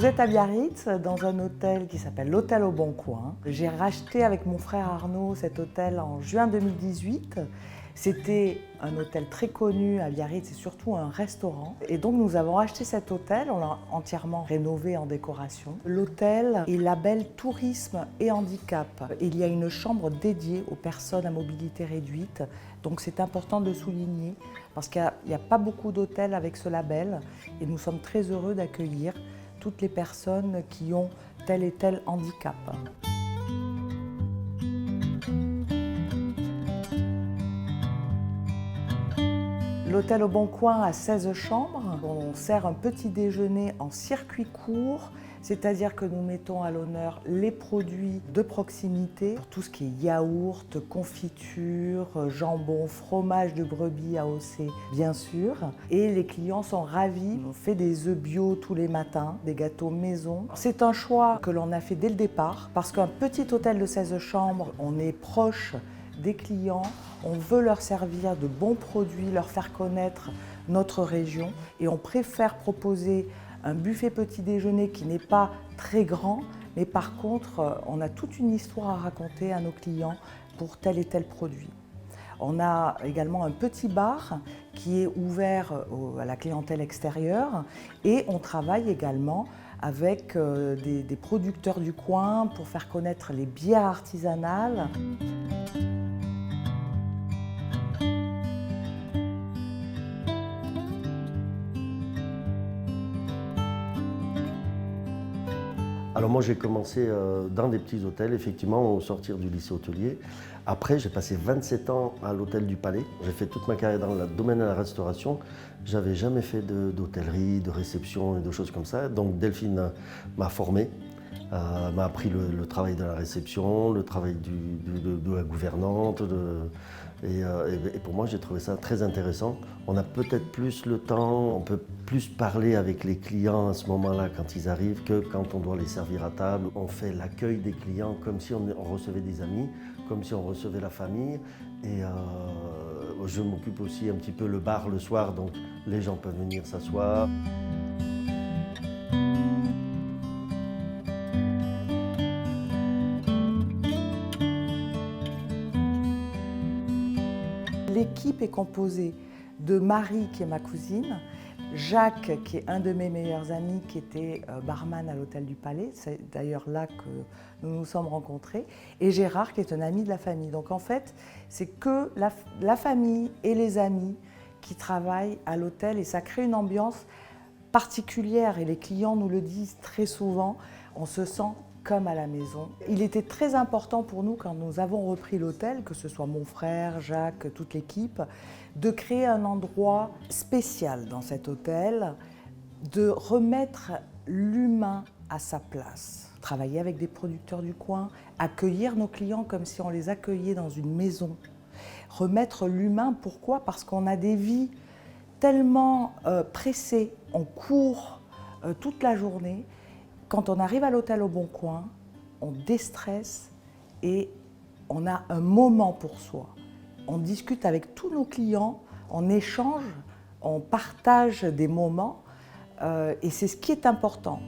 Vous êtes à Biarritz, dans un hôtel qui s'appelle l'Hôtel au Bon Coin. J'ai racheté avec mon frère Arnaud cet hôtel en juin 2018. C'était un hôtel très connu à Biarritz et surtout un restaurant. Et donc nous avons acheté cet hôtel, on l'a entièrement rénové en décoration. L'hôtel est label tourisme et handicap. Il y a une chambre dédiée aux personnes à mobilité réduite. Donc c'est important de le souligner parce qu'il n'y a pas beaucoup d'hôtels avec ce label et nous sommes très heureux d'accueillir toutes les personnes qui ont tel et tel handicap. L'hôtel au Bon Coin a 16 chambres. On sert un petit déjeuner en circuit court, c'est-à-dire que nous mettons à l'honneur les produits de proximité, tout ce qui est yaourt, confiture, jambon, fromage de brebis AOC, bien sûr. Et les clients sont ravis. On fait des œufs bio tous les matins, des gâteaux maison. C'est un choix que l'on a fait dès le départ, parce qu'un petit hôtel de 16 chambres, on est proche des clients, on veut leur servir de bons produits, leur faire connaître notre région et on préfère proposer un buffet petit déjeuner qui n'est pas très grand, mais par contre, on a toute une histoire à raconter à nos clients pour tel et tel produit. On a également un petit bar qui est ouvert à la clientèle extérieure et on travaille également avec des producteurs du coin pour faire connaître les bières artisanales. Alors moi j'ai commencé dans des petits hôtels, effectivement, au sortir du lycée hôtelier. Après j'ai passé 27 ans à l'hôtel du Palais. J'ai fait toute ma carrière dans le domaine de la restauration. J'avais jamais fait d'hôtellerie, de réception et de choses comme ça. Donc Delphine m'a formé, m'a appris le travail de la réception, le travail de la gouvernante. Et pour moi, j'ai trouvé ça très intéressant. On a peut-être plus le temps, on peut plus parler avec les clients à ce moment-là quand ils arrivent que quand on doit les servir à table. On fait l'accueil des clients comme si on recevait des amis, comme si on recevait la famille. Et je m'occupe aussi un petit peu le bar le soir, donc les gens peuvent venir s'asseoir. L'équipe est composée de Marie, qui est ma cousine, Jacques, qui est un de mes meilleurs amis, qui était barman à l'Hôtel du Palais, c'est d'ailleurs là que nous nous sommes rencontrés, et Gérard, qui est un ami de la famille. Donc en fait, c'est que la famille et les amis qui travaillent à l'hôtel, et ça crée une ambiance particulière, et les clients nous le disent très souvent, on se sent comme à la maison. Il était très important pour nous, quand nous avons repris l'hôtel, que ce soit mon frère, Jacques, toute l'équipe, de créer un endroit spécial dans cet hôtel, de remettre l'humain à sa place. Travailler avec des producteurs du coin, accueillir nos clients comme si on les accueillait dans une maison. Remettre l'humain, pourquoi? Parce qu'on a des vies tellement pressées, on court toute la journée. Quand on arrive à l'hôtel au Bon Coin, on déstresse et on a un moment pour soi. On discute avec tous nos clients, on échange, on partage des moments et c'est ce qui est important.